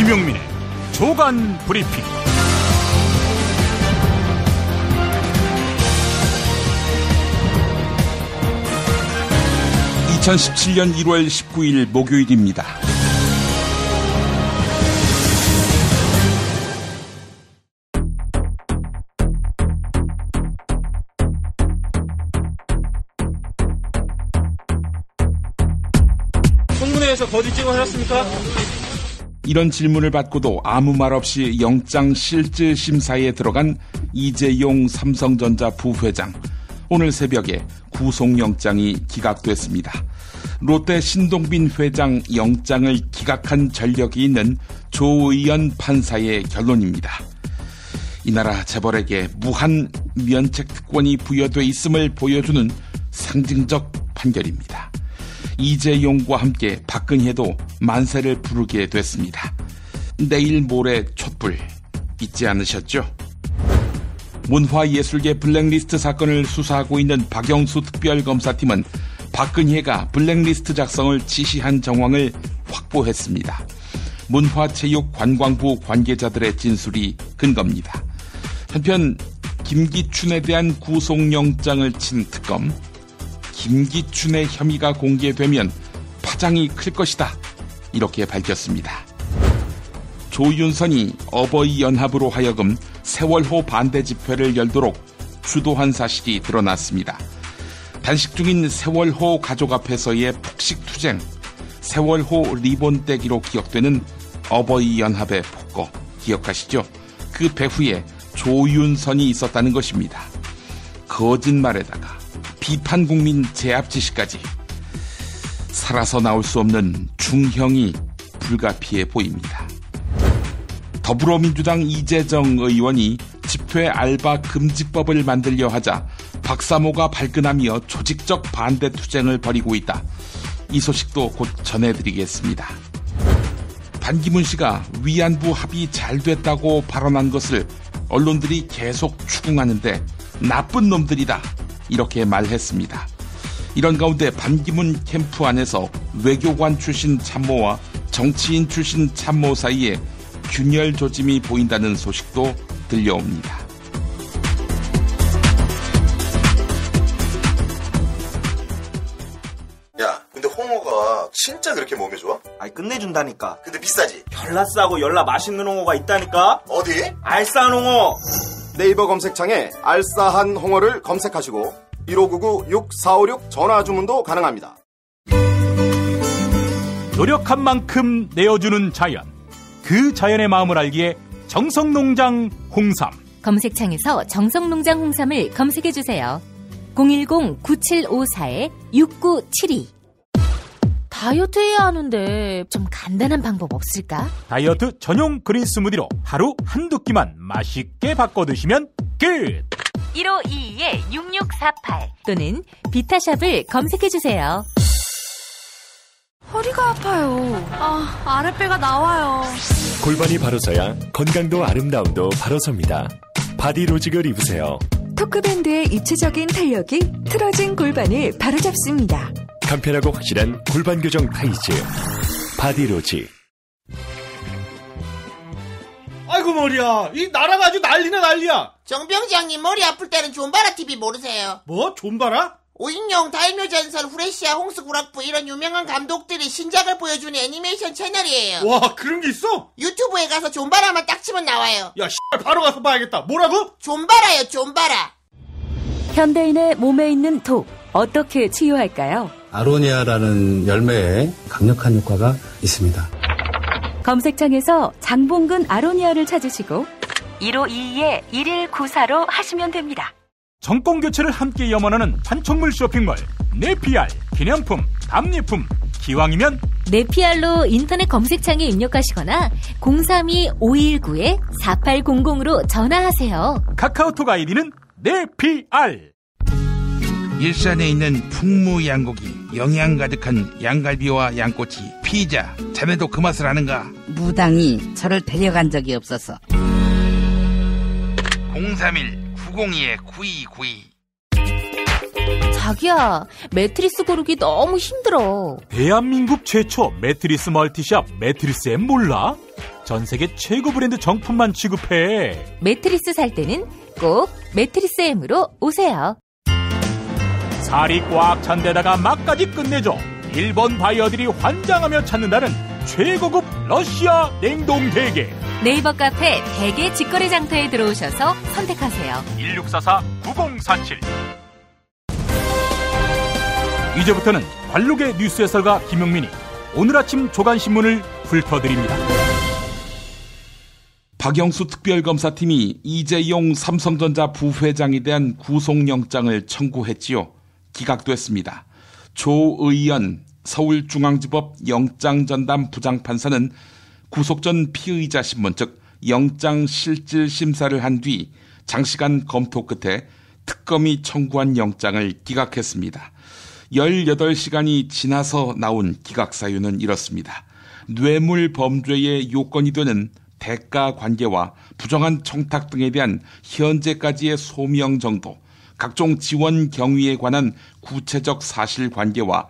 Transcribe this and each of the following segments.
김용민의 조간 브리핑. 2017년 1월 19일 목요일입니다. 청문회에서 거짓 증언하셨습니까? 이런 질문을 받고도 아무 말 없이 영장 실질 심사에 들어간 이재용 삼성전자 부회장. 오늘 새벽에 구속영장이 기각됐습니다. 롯데 신동빈 회장 영장을 기각한 전력이 있는 조의연 판사의 결론입니다. 이 나라 재벌에게 무한 면책 특권이 부여돼 있음을 보여주는 상징적 판결입니다. 이재용과 함께 박근혜도 만세를 부르게 됐습니다. 내일 모레 촛불 잊지 않으셨죠? 문화예술계 블랙리스트 사건을 수사하고 있는 박영수 특별검사팀은 박근혜가 블랙리스트 작성을 지시한 정황을 확보했습니다. 문화체육관광부 관계자들의 진술이 근거입니다. 한편 김기춘에 대한 구속영장을 친 특검, 김기춘의 혐의가 공개되면 파장이 클 것이다, 이렇게 밝혔습니다. 조윤선이 어버이연합으로 하여금 세월호 반대 집회를 열도록 주도한 사실이 드러났습니다. 단식 중인 세월호 가족 앞에서의 폭식투쟁, 세월호 리본 떼기로 기억되는 어버이연합의 폭거 기억하시죠? 그 배후에 조윤선이 있었다는 것입니다. 거짓말에다가 비판 국민 제압 지시까지, 살아서 나올 수 없는 중형이 불가피해 보입니다. 더불어민주당 이재정 의원이 집회 알바 금지법을 만들려 하자 박사모가 발끈하며 조직적 반대 투쟁을 벌이고 있다. 이 소식도 곧 전해드리겠습니다. 반기문 씨가 위안부 합의 잘 됐다고 발언한 것을 언론들이 계속 추궁하는데 나쁜 놈들이다, 이렇게 말했습니다. 이런 가운데 반기문 캠프 안에서 외교관 출신 참모와 정치인 출신 참모 사이에 균열 조짐이 보인다는 소식도 들려옵니다. 야, 근데 홍어가 진짜 그렇게 몸에 좋아? 아이, 끝내준다니까. 근데 비싸지? 열라 싸고 열라 맛있는 홍어가 있다니까. 어디? 알싸한 홍어. 네이버 검색창에 알싸한 홍어를 검색하시고 1599-6456 전화 주문도 가능합니다. 노력한 만큼 내어주는 자연, 그 자연의 마음을 알기에 정성농장 홍삼. 검색창에서 정성농장 홍삼을 검색해주세요. 010-9754-6972. 다이어트 해야 하는데 좀 간단한 방법 없을까? 다이어트 전용 그린 스무디로 하루 한두 끼만 맛있게 바꿔 드시면 끝! 1522-6648 또는 비타샵을 검색해주세요. 허리가 아파요. 아랫배가 나와요. 골반이 바로 서야 건강도 아름다움도 바로 섭니다. 바디로직을 입으세요. 토크밴드의 입체적인 탄력이 틀어진 골반을 바로잡습니다. 간편하고 확실한 골반 교정 타이즈 바디로직. 아이고 머리야, 이 나라가 아주 난리나 난리야. 정병장님, 머리 아플 때는 존바라 TV 모르세요? 뭐? 존바라? 오인용, 다이묘전설, 후레쉬아, 홍수구락부 이런 유명한 감독들이 신작을 보여주는 애니메이션 채널이에요. 와, 그런 게 있어? 유튜브에 가서 존바라만 딱 치면 나와요. 야, 바로 가서 봐야겠다. 뭐라고? 존바라요, 존바라. 현대인의 몸에 있는 독, 어떻게 치유할까요? 아로니아라는 열매에 강력한 효과가 있습니다. 검색창에서 장봉근 아로니아를 찾으시고 1522-1194로 하시면 됩니다. 정권 교체를 함께 염원하는 판촉물 쇼핑몰 네피알. 기념품, 답례품, 기왕이면 네피알로 인터넷 검색창에 입력하시거나 032-519-4800으로 전화하세요. 카카오톡 아이디는 네피알. 일산에 있는 풍무양고기, 영양 가득한 양갈비와 양꼬치, 피자, 자네도 그 맛을 아는가? 무당이 저를 데려간 적이 없어서. 031-902-9292. 자기야, 매트리스 고르기 너무 힘들어. 대한민국 최초 매트리스 멀티샵 매트리스엠 몰라? 전 세계 최고 브랜드 정품만 취급해. 매트리스 살 때는 꼭 매트리스 M으로 오세요. 살이 꽉 찬 데다가 맛까지 끝내줘. 일본 바이어들이 환장하며 찾는다는 최고급 러시아 냉동 대게. 네이버 카페 대게 직거래 장터에 들어오셔서 선택하세요. 1644-9047. 이제부터는 관록의 뉴스 해설가 김용민이 오늘 아침 조간신문을 훑어드립니다. 박영수 특별검사팀이 이재용 삼성전자 부회장에 대한 구속영장을 청구했지요. 기각됐습니다. 조의연 서울중앙지법 영장전담 부장판사는 구속 전 피의자 신문, 즉 영장실질심사를 한 뒤 장시간 검토 끝에 특검이 청구한 영장을 기각했습니다. 18시간이 지나서 나온 기각 사유는 이렇습니다. 뇌물 범죄의 요건이 되는 대가 관계와 부정한 청탁 등에 대한 현재까지의 소명 정도, 각종 지원 경위에 관한 구체적 사실관계와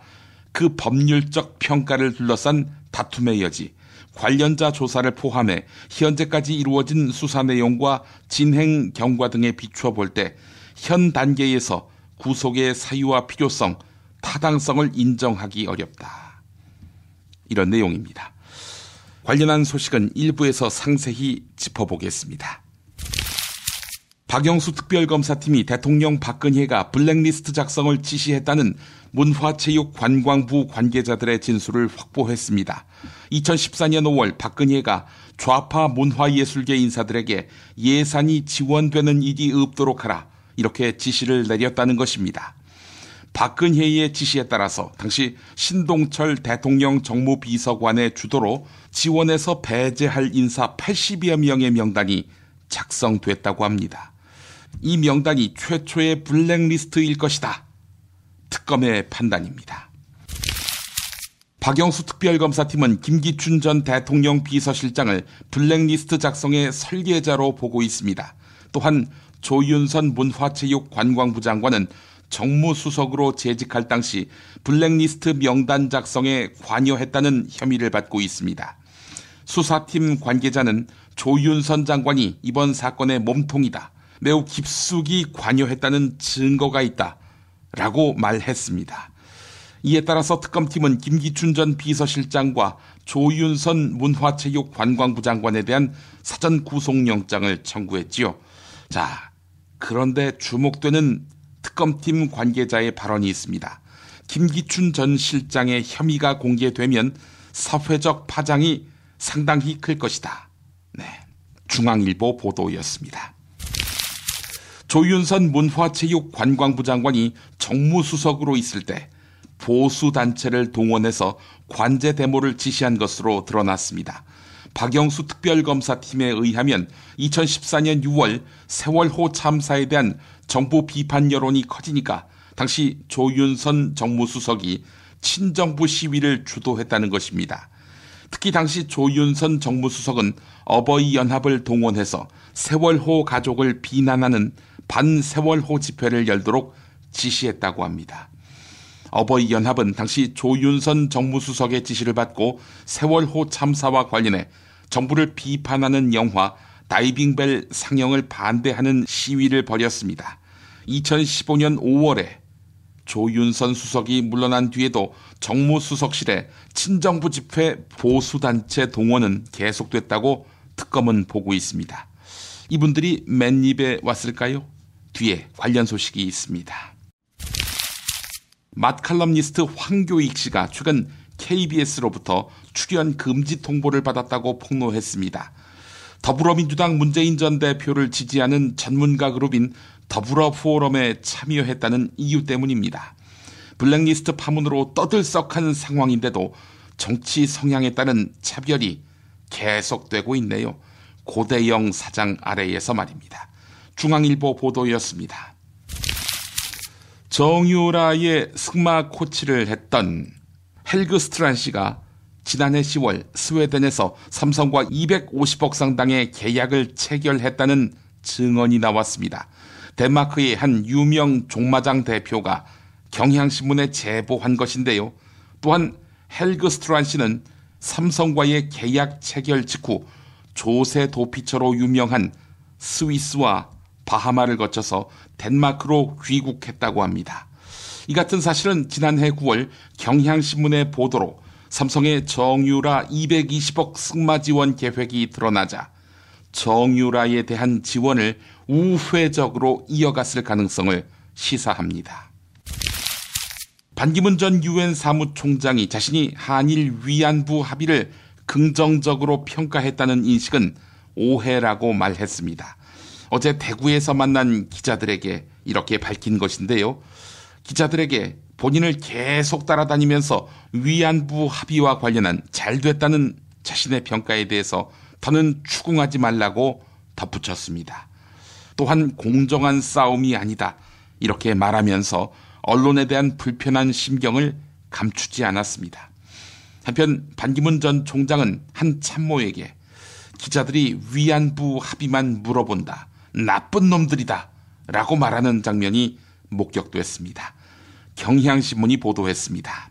그 법률적 평가를 둘러싼 다툼의 여지, 관련자 조사를 포함해 현재까지 이루어진 수사 내용과 진행 경과 등에 비추어 볼 때 현 단계에서 구속의 사유와 필요성, 타당성을 인정하기 어렵다. 이런 내용입니다. 관련한 소식은 일부에서 상세히 짚어보겠습니다. 박영수 특별검사팀이 대통령 박근혜가 블랙리스트 작성을 지시했다는 문화체육관광부 관계자들의 진술을 확보했습니다. 2014년 5월 박근혜가 좌파 문화예술계 인사들에게 예산이 지원되는 일이 없도록 하라, 이렇게 지시를 내렸다는 것입니다. 박근혜의 지시에 따라서 당시 신동철 대통령 정무비서관의 주도로 지원에서 배제할 인사 80여 명의 명단이 작성됐다고 합니다. 이 명단이 최초의 블랙리스트일 것이다. 특검의 판단입니다. 박영수 특별검사팀은 김기춘 전 대통령 비서실장을 블랙리스트 작성의 설계자로 보고 있습니다. 또한 조윤선 문화체육관광부 장관은 정무수석으로 재직할 당시 블랙리스트 명단 작성에 관여했다는 혐의를 받고 있습니다. 수사팀 관계자는 조윤선 장관이 이번 사건의 몸통이다, 매우 깊숙이 관여했다는 증거가 있다 라고 말했습니다. 이에 따라서 특검팀은 김기춘 전 비서실장과 조윤선 문화체육관광부 장관에 대한 사전 구속영장을 청구했지요. 자, 그런데 주목되는 특검팀 관계자의 발언이 있습니다. 김기춘 전 실장의 혐의가 공개되면 사회적 파장이 상당히 클 것이다. 네, 중앙일보 보도였습니다. 조윤선 문화체육관광부 장관이 정무수석으로 있을 때 보수단체를 동원해서 관제 데모를 지시한 것으로 드러났습니다. 박영수 특별검사팀에 의하면 2014년 6월 세월호 참사에 대한 정부 비판 여론이 커지니까 당시 조윤선 정무수석이 친정부 시위를 주도했다는 것입니다. 특히 당시 조윤선 정무수석은 어버이연합을 동원해서 세월호 가족을 비난하는 반세월호 집회를 열도록 지시했다고 합니다. 어버이연합은 당시 조윤선 정무수석의 지시를 받고 세월호 참사와 관련해 정부를 비판하는 영화 다이빙벨 상영을 반대하는 시위를 벌였습니다. 2015년 5월에 조윤선 수석이 물러난 뒤에도 정무수석실에 친정부 집회 보수단체 동원은 계속됐다고 특검은 보고 있습니다. 이분들이 맨입에 왔을까요? 뒤에 관련 소식이 있습니다. 맛칼럼니스트 황교익 씨가 최근 KBS로부터 출연 금지 통보를 받았다고 폭로했습니다. 더불어민주당 문재인 전 대표를 지지하는 전문가 그룹인 더불어 포럼에 참여했다는 이유 때문입니다. 블랙리스트 파문으로 떠들썩한 상황인데도 정치 성향에 따른 차별이 계속되고 있네요. 고대영 사장 아래에서 말입니다. 중앙일보 보도였습니다. 정유라의 승마 코치를 했던 헬그 스트란 씨가 지난해 10월 스웨덴에서 삼성과 250억 상당의 계약을 체결했다는 증언이 나왔습니다. 덴마크의 한 유명 종마장 대표가 경향신문에 제보한 것인데요. 또한 헬그 스트란 씨는 삼성과의 계약 체결 직후 조세 도피처로 유명한 스위스와 바하마를 거쳐서 덴마크로 귀국했다고 합니다. 이 같은 사실은 지난해 9월 경향신문의 보도로 삼성의 정유라 220억 승마 지원 계획이 드러나자 정유라에 대한 지원을 우회적으로 이어갔을 가능성을 시사합니다. 반기문 전 유엔 사무총장이 자신이 한일 위안부 합의를 긍정적으로 평가했다는 인식은 오해라고 말했습니다. 어제 대구에서 만난 기자들에게 이렇게 밝힌 것인데요. 기자들에게 본인을 계속 따라다니면서 위안부 합의와 관련한 잘됐다는 자신의 평가에 대해서 더는 추궁하지 말라고 덧붙였습니다. 또한 공정한 싸움이 아니다 이렇게 말하면서 언론에 대한 불편한 심경을 감추지 않았습니다. 한편 반기문 전 총장은 한 참모에게 기자들이 위안부 합의만 물어본다, 나쁜 놈들이다 라고 말하는 장면이 목격됐습니다. 경향신문이 보도했습니다.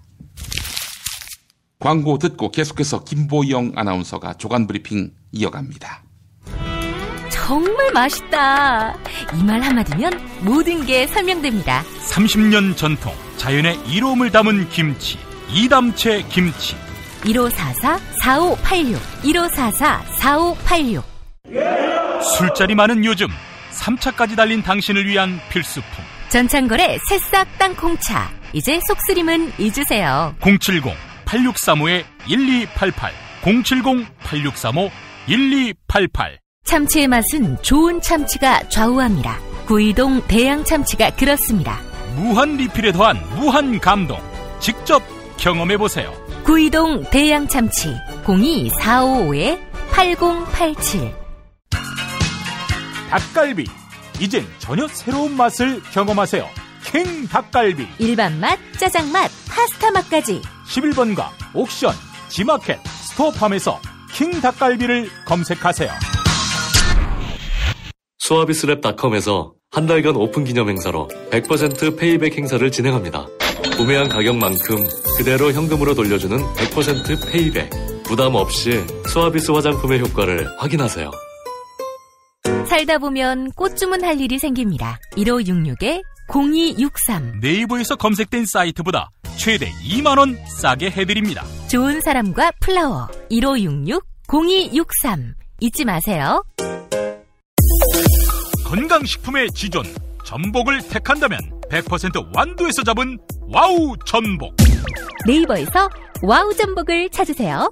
광고 듣고 계속해서 김보영 아나운서가 조간브리핑 이어갑니다. 정말 맛있다. 이 말 한마디면 모든 게 설명됩니다. 30년 전통 자연의 이로움을 담은 김치, 이담채 김치. 1544-4586 1544-4586. 술자리 많은 요즘 3차까지 달린 당신을 위한 필수품 전창걸의 새싹 땅콩차. 이제 속쓰림은 잊으세요. 070-8635-1288 070-8635-1288. 참치의 맛은 좋은 참치가 좌우합니다. 구이동 대양참치가 그렇습니다. 무한 리필에 더한 무한 감동. 직접 경험해보세요. 구이동 대양참치 02455-8087. 닭갈비, 이젠 전혀 새로운 맛을 경험하세요. 킹 닭갈비. 일반 맛, 짜장 맛, 파스타 맛까지. 11번가 옥션, 지마켓, 스토어팜에서 킹 닭갈비를 검색하세요. 수아비스랩닷컴에서 한 달간 오픈 기념 행사로 100% 페이백 행사를 진행합니다. 구매한 가격만큼 그대로 현금으로 돌려주는 100% 페이백. 부담 없이 수아비스 화장품의 효과를 확인하세요. 살다 보면 꽃 주문할 일이 생깁니다. 1566-0263. 네이버에서 검색된 사이트보다 최대 2만원 싸게 해드립니다. 좋은 사람과 플라워 1566-0263. 잊지 마세요. 건강식품의 지존 전복을 택한다면 100% 완도에서 잡은 와우 전복. 네이버에서 와우 전복을 찾으세요.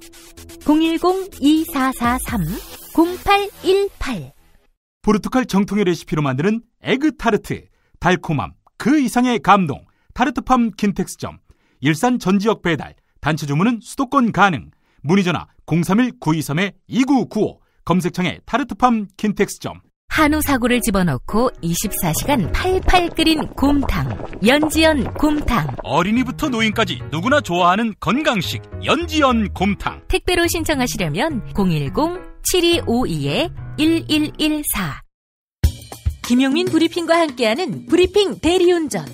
010-2443-0818. 포르투갈 정통의 레시피로 만드는 에그 타르트. 달콤함 그 이상의 감동. 타르트팜 킨텍스점. 일산 전 지역 배달. 단체 주문은 수도권 가능. 문의전화 031-923-2995. 검색창에 타르트팜 킨텍스점. 한우 사고를 집어넣고 24시간 팔팔 끓인 곰탕. 연지연 곰탕. 어린이부터 노인까지 누구나 좋아하는 건강식 연지연 곰탕. 택배로 신청하시려면 010-7252-1114. 김용민 브리핑과 함께하는 브리핑 대리운전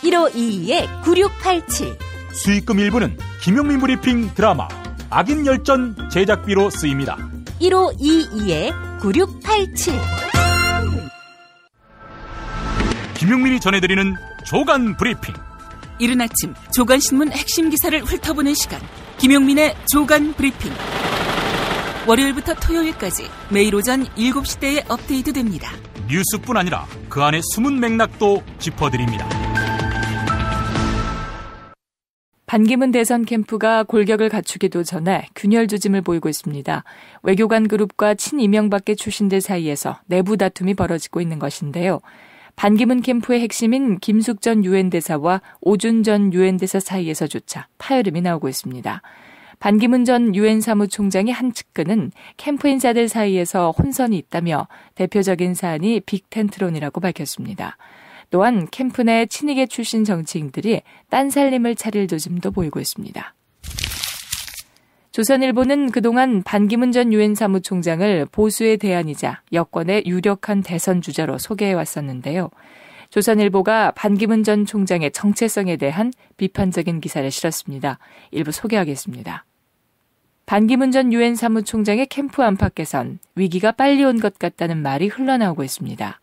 1522-9687. 수익금 일부는 김용민 브리핑 드라마 악인 열전 제작비로 쓰입니다. 1522-9687. 김용민이 전해드리는 조간 브리핑. 이른 아침 조간신문 핵심 기사를 훑어보는 시간, 김용민의 조간 브리핑. 월요일부터 토요일까지 매일 오전 7시대에 업데이트됩니다. 뉴스뿐 아니라 그 안에 숨은 맥락도 짚어드립니다. 반기문 대선 캠프가 골격을 갖추기도 전에 균열 조짐을 보이고 있습니다. 외교관 그룹과 친이명박계 출신들 사이에서 내부 다툼이 벌어지고 있는 것인데요. 반기문 캠프의 핵심인 김숙 전 유엔 대사와 오준 전 유엔 대사 사이에서조차 파열음이 나오고 있습니다. 반기문 전 유엔 사무총장의 한 측근은 캠프 인사들 사이에서 혼선이 있다며 대표적인 사안이 빅텐트론이라고 밝혔습니다. 또한 캠프 내 친이계 출신 정치인들이 딴살림을 차릴 조짐도 보이고 있습니다. 조선일보는 그동안 반기문 전 유엔 사무총장을 보수의 대안이자 여권의 유력한 대선 주자로 소개해왔었는데요. 조선일보가 반기문 전 총장의 정체성에 대한 비판적인 기사를 실었습니다. 일부 소개하겠습니다. 반기문 전 유엔 사무총장의 캠프 안팎에선 위기가 빨리 온 것 같다는 말이 흘러나오고 있습니다.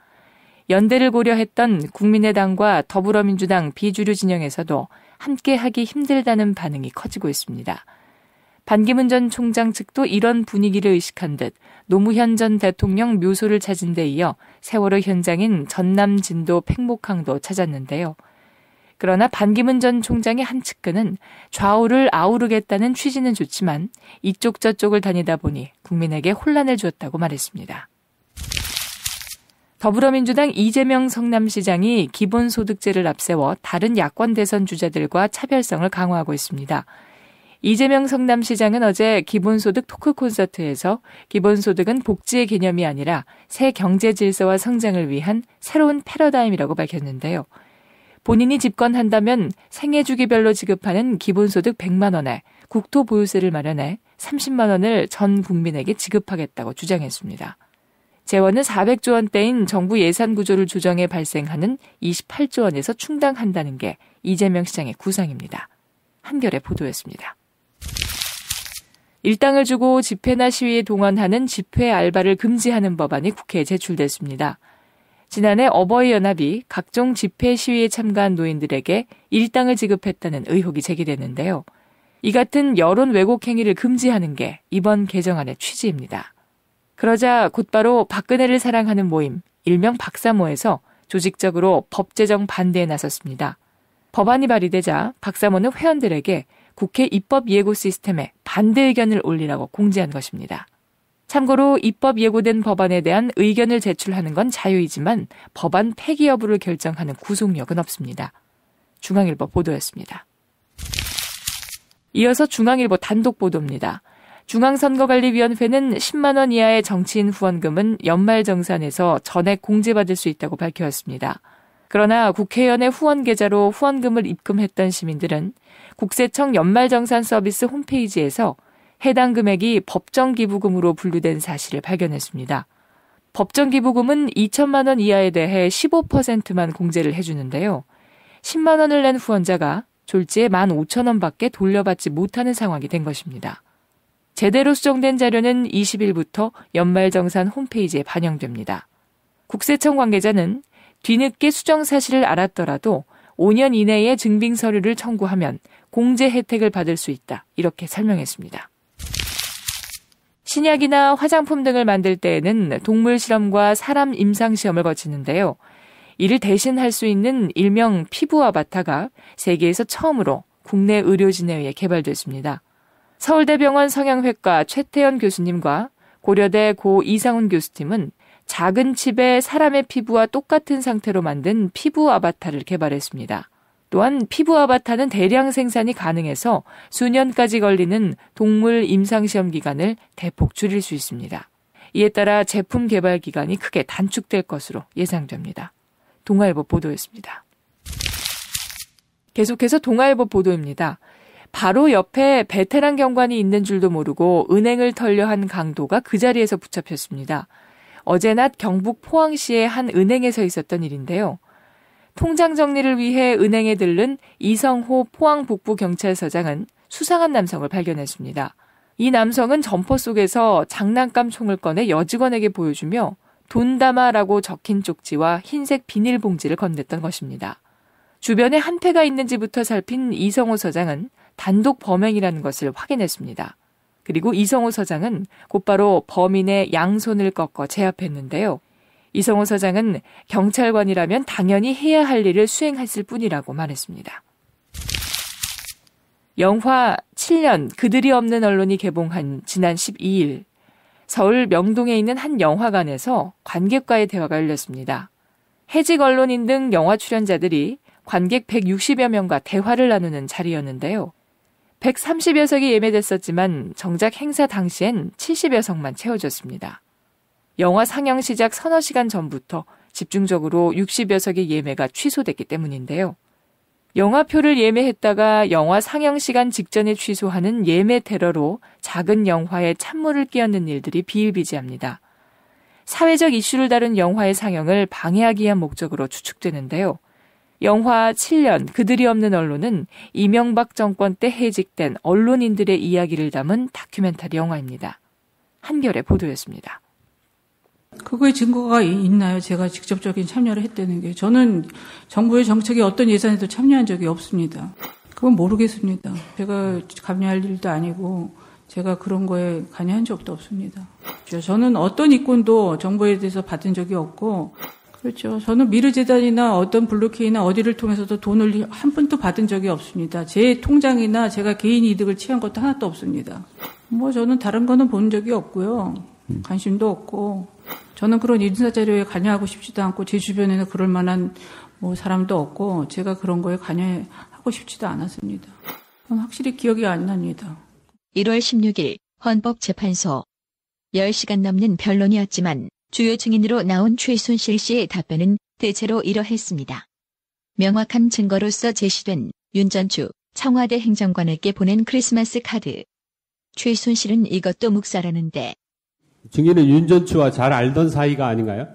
연대를 고려했던 국민의당과 더불어민주당 비주류 진영에서도 함께하기 힘들다는 반응이 커지고 있습니다. 반기문 전 총장 측도 이런 분위기를 의식한 듯 노무현 전 대통령 묘소를 찾은 데 이어 세월호 현장인 전남 진도 팽목항도 찾았는데요. 그러나 반기문 전 총장의 한 측근은 좌우를 아우르겠다는 취지는 좋지만 이쪽 저쪽을 다니다 보니 국민에게 혼란을 주었다고 말했습니다. 더불어민주당 이재명 성남시장이 기본소득제를 앞세워 다른 야권 대선 주자들과 차별성을 강화하고 있습니다. 이재명 성남시장은 어제 기본소득 토크 콘서트에서 기본소득은 복지의 개념이 아니라 새 경제 질서와 성장을 위한 새로운 패러다임이라고 밝혔는데요. 본인이 집권한다면 생애주기별로 지급하는 기본소득 100만 원에 국토보유세를 마련해 30만 원을 전 국민에게 지급하겠다고 주장했습니다. 재원은 400조 원대인 정부 예산 구조를 조정해 발생하는 28조 원에서 충당한다는 게 이재명 시장의 구상입니다. 한겨레 보도였습니다. 일당을 주고 집회나 시위에 동원하는 집회 알바를 금지하는 법안이 국회에 제출됐습니다. 지난해 어버이연합이 각종 집회 시위에 참가한 노인들에게 일당을 지급했다는 의혹이 제기됐는데요. 이 같은 여론 왜곡 행위를 금지하는 게 이번 개정안의 취지입니다. 그러자 곧바로 박근혜를 사랑하는 모임, 일명 박사모에서 조직적으로 법 제정 반대에 나섰습니다. 법안이 발의되자 박사모는 회원들에게 국회 입법 예고 시스템에 반대 의견을 올리라고 공지한 것입니다. 참고로 입법 예고된 법안에 대한 의견을 제출하는 건 자유이지만 법안 폐기 여부를 결정하는 구속력은 없습니다. 중앙일보 보도였습니다. 이어서 중앙일보 단독 보도입니다. 중앙선거관리위원회는 10만 원 이하의 정치인 후원금은 연말정산에서 전액 공제받을 수 있다고 밝혔습니다. 그러나 국회의원의 후원 계좌로 후원금을 입금했던 시민들은 국세청 연말정산 서비스 홈페이지에서 해당 금액이 법정기부금으로 분류된 사실을 발견했습니다. 법정기부금은 2천만 원 이하에 대해 15%만 공제를 해주는데요. 10만 원을 낸 후원자가 졸지에 15,000원밖에 돌려받지 못하는 상황이 된 것입니다. 제대로 수정된 자료는 20일부터 연말정산 홈페이지에 반영됩니다. 국세청 관계자는 뒤늦게 수정 사실을 알았더라도 5년 이내에 증빙 서류를 청구하면 공제 혜택을 받을 수 있다. 이렇게 설명했습니다. 신약이나 화장품 등을 만들 때에는 동물 실험과 사람 임상 시험을 거치는데요. 이를 대신할 수 있는 일명 피부 아바타가 세계에서 처음으로 국내 의료진에 의해 개발됐습니다. 서울대병원 성형외과 최태현 교수님과 고려대 고 이상훈 교수팀은 작은 칩에 사람의 피부와 똑같은 상태로 만든 피부 아바타를 개발했습니다. 또한 피부 아바타는 대량 생산이 가능해서 수년까지 걸리는 동물 임상시험 기간을 대폭 줄일 수 있습니다. 이에 따라 제품 개발 기간이 크게 단축될 것으로 예상됩니다. 동아일보 보도였습니다. 계속해서 동아일보 보도입니다. 바로 옆에 베테랑 경관이 있는 줄도 모르고 은행을 털려 한 강도가 그 자리에서 붙잡혔습니다. 어제 낮 경북 포항시의 한 은행에서 있었던 일인데요. 통장 정리를 위해 은행에 들른 이성호 포항북부경찰서장은 수상한 남성을 발견했습니다. 이 남성은 점퍼 속에서 장난감 총을 꺼내 여직원에게 보여주며 돈 담아라고 적힌 쪽지와 흰색 비닐봉지를 건넸던 것입니다. 주변에 한패가 있는지부터 살핀 이성호 서장은 단독 범행이라는 것을 확인했습니다. 그리고 이성호 서장은 곧바로 범인의 양손을 꺾어 제압했는데요. 이성호 서장은 경찰관이라면 당연히 해야 할 일을 수행했을 뿐이라고 말했습니다. 영화 7년 그들이 없는 언론이 개봉한 지난 12일 서울 명동에 있는 한 영화관에서 관객과의 대화가 열렸습니다. 해직 언론인 등 영화 출연자들이 관객 160여 명과 대화를 나누는 자리였는데요. 130여 석이 예매됐었지만 정작 행사 당시엔 70여 석만 채워졌습니다. 영화 상영 시작 서너 시간 전부터 집중적으로 60여 석의 예매가 취소됐기 때문인데요. 영화표를 예매했다가 영화 상영 시간 직전에 취소하는 예매 테러로 작은 영화에 찬물을 끼얹는 일들이 비일비재합니다. 사회적 이슈를 다룬 영화의 상영을 방해하기 위한 목적으로 추측되는데요. 영화 7년 그들이 없는 언론은 이명박 정권 때 해직된 언론인들의 이야기를 담은 다큐멘터리 영화입니다. 한겨레 보도였습니다. 그거에 증거가 있나요? 제가 직접적인 참여를 했다는 게. 저는 정부의 정책에 어떤 예산에도 참여한 적이 없습니다. 그건 모르겠습니다. 제가 관여할 일도 아니고 제가 그런 거에 관여한 적도 없습니다. 저는 어떤 이권도 정부에 대해서 받은 적이 없고, 그렇죠. 저는 미르재단이나 어떤 블루케이나 어디를 통해서도 돈을 한 푼도 받은 적이 없습니다. 제 통장이나 제가 개인 이득을 취한 것도 하나도 없습니다. 저는 다른 거는 본 적이 없고요. 관심도 없고, 저는 그런 인사자료에 관여하고 싶지도 않고, 제 주변에는 그럴 만한 사람도 없고, 제가 그런 거에 관여하고 싶지도 않았습니다. 확실히 기억이 안 납니다. 1월 16일 헌법재판소 10시간 넘는 변론이었지만 주요 증인으로 나온 최순실 씨의 답변은 대체로 이러했습니다. 명확한 증거로서 제시된 윤전추 청와대 행정관에게 보낸 크리스마스 카드. 최순실은 이것도 묵살하는데. 증인은 윤전추와 잘 알던 사이가 아닌가요?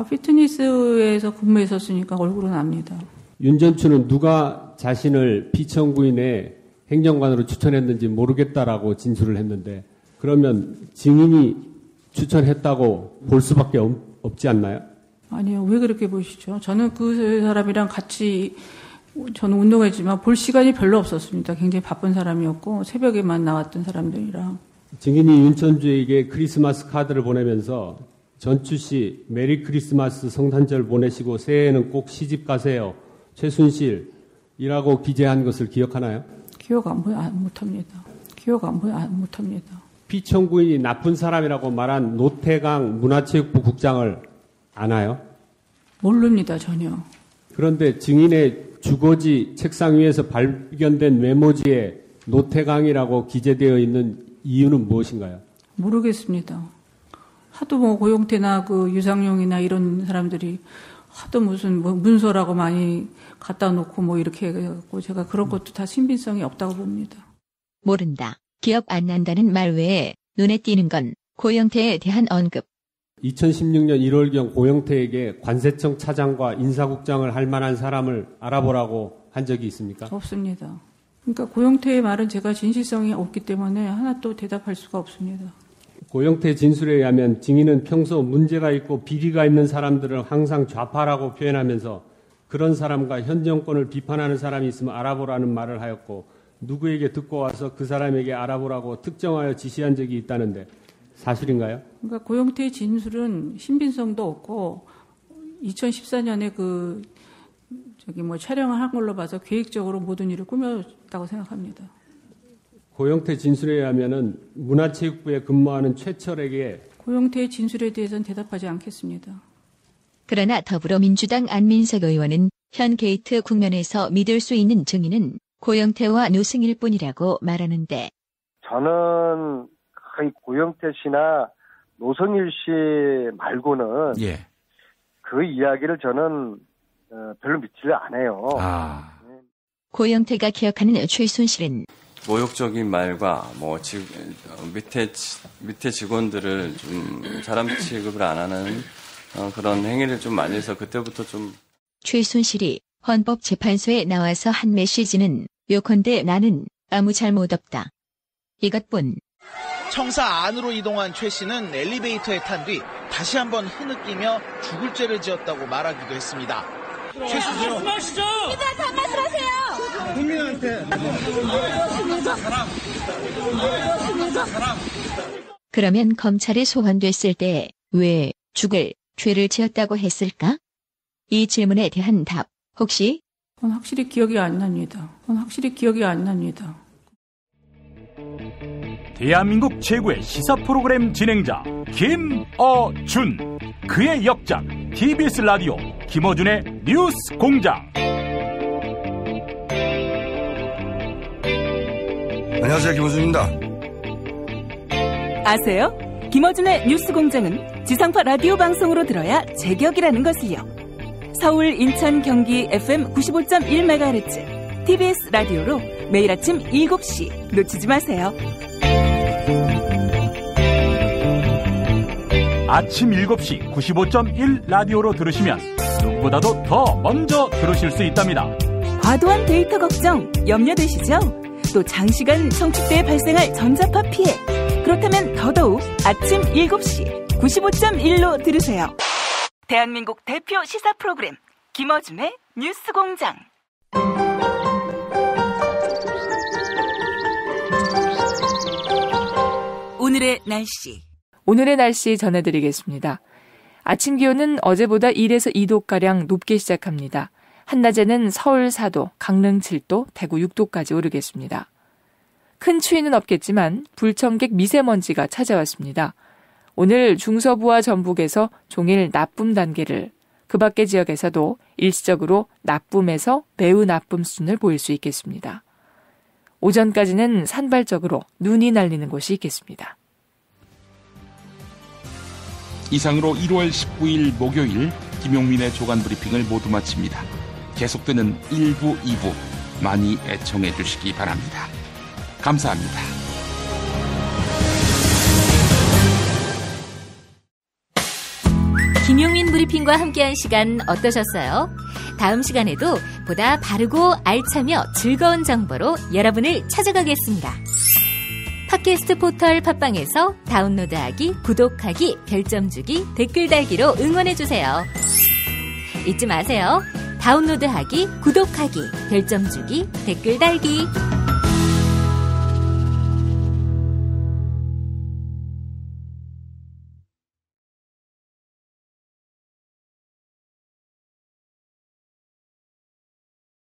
피트니스에서 근무했었으니까 얼굴은 압니다. 윤전추는 누가 자신을 피청구인의 행정관으로 추천했는지 모르겠다라고 진술을 했는데, 그러면 증인이 추천했다고 볼 수밖에 없지 않나요? 아니요. 왜 그렇게 보시죠? 저는 그 사람이랑 같이 저는 운동했지만 볼 시간이 별로 없었습니다. 굉장히 바쁜 사람이었고 새벽에만 나왔던 사람들이랑. 증인이 윤전추에게 크리스마스 카드를 보내면서 전추 씨 메리 크리스마스 성탄절 보내시고 새해에는 꼭 시집 가세요. 최순실이라고 기재한 것을 기억하나요? 기억 못합니다. 못합니다. 피청구인이 나쁜 사람이라고 말한 노태강 문화체육부 국장을 아나요? 모릅니다, 전혀. 그런데 증인의 주거지 책상 위에서 발견된 메모지에 노태강이라고 기재되어 있는 이유는 무엇인가요? 모르겠습니다. 하도 고용태나 유상용이나 이런 사람들이 하도 무슨 문서라고 많이 갖다 놓고 이렇게 해갖고 제가 그런 것도 다 신빙성이 없다고 봅니다. 모른다. 기억 안 난다는 말 외에 눈에 띄는 건 고영태에 대한 언급. 2016년 1월경 고영태에게 관세청 차장과 인사국장을 할 만한 사람을 알아보라고 한 적이 있습니까? 없습니다. 그러니까 고영태의 말은 제가 진실성이 없기 때문에 하나도 대답할 수가 없습니다. 고영태 진술에 의하면 증인은 평소 문제가 있고 비리가 있는 사람들을 항상 좌파라고 표현하면서 그런 사람과 현 정권을 비판하는 사람이 있으면 알아보라는 말을 하였고, 누구에게 듣고 와서 그 사람에게 알아보라고 특정하여 지시한 적이 있다는데 사실인가요? 그러니까 고영태의 진술은 신빙성도 없고 2014년에 촬영을 한 걸로 봐서 계획적으로 모든 일을 꾸몄다고 생각합니다. 고영태 진술에 의하면은 문화체육부에 근무하는 최철에게 고영태의 진술에 대해서는 대답하지 않겠습니다. 그러나 더불어민주당 안민석 의원은 현 게이트 국면에서 믿을 수 있는 증인은 고영태와 노승일 뿐이라고 말하는데, 저는 거의 고영태 씨나 노승일 씨 말고는 그 이야기를 저는 별로 믿지를 않아요. 고영태가 기억하는 최순실은 모욕적인 말과 밑에 직원들을 좀 사람 취급을 안 하는 그런 행위를 좀 많이 해서 그때부터 좀. 최순실이 헌법재판소에 나와서 한 메시지는 요컨대 나는 아무 잘못 없다. 이것뿐. 청사 안으로 이동한 최 씨는 엘리베이터에 탄 뒤 다시 한번 흐느끼며 죽을 죄를 지었다고 말하기도 했습니다. 최 씨, 말씀하시죠. 입에서 말씀하세요. 국민한테. 그러면 검찰에 소환됐을 때 왜 죽을 죄를 지었다고 했을까? 이 질문에 대한 답 혹시? 그건 확실히 기억이 안 납니다. 대한민국 최고의 시사 프로그램 진행자 김어준, 그의 역작 TBS 라디오 김어준의 뉴스 공장. 안녕하세요, 김어준입니다. 아세요? 김어준의 뉴스 공장은 지상파 라디오 방송으로 들어야 제격이라는 것을요. 서울, 인천, 경기 FM 95.1MHz TBS 라디오로 매일 아침 7시 놓치지 마세요. 아침 7시 95.1 라디오로 들으시면 누구보다도 더 먼저 들으실 수 있답니다. 과도한 데이터 걱정 염려되시죠? 또 장시간 청취 때 발생할 전자파 피해. 그렇다면 더더욱 아침 7시 95.1로 들으세요. 대한민국 대표 시사 프로그램 김어준의 뉴스공장. 오늘의 날씨. 오늘의 날씨 전해드리겠습니다. 아침 기온은 어제보다 1에서 2도가량 높게 시작합니다. 한낮에는 서울 4도, 강릉 7도, 대구 6도까지 오르겠습니다. 큰 추위는 없겠지만 불청객 미세먼지가 찾아왔습니다. 오늘 중서부와 전북에서 종일 나쁨 단계를, 그 밖의 지역에서도 일시적으로 나쁨에서 매우 나쁨 수준을 보일 수 있겠습니다. 오전까지는 산발적으로 눈이 날리는 곳이 있겠습니다. 이상으로 1월 19일 목요일 김용민의 조간 브리핑을 모두 마칩니다. 계속되는 1부, 2부 많이 애청해 주시기 바랍니다. 감사합니다. 김용민 브리핑과 함께한 시간 어떠셨어요? 다음 시간에도 보다 바르고 알차며 즐거운 정보로 여러분을 찾아가겠습니다. 팟캐스트 포털 팟빵에서 다운로드하기, 구독하기, 별점 주기, 댓글 달기로 응원해주세요. 잊지 마세요. 다운로드하기, 구독하기, 별점 주기, 댓글 달기.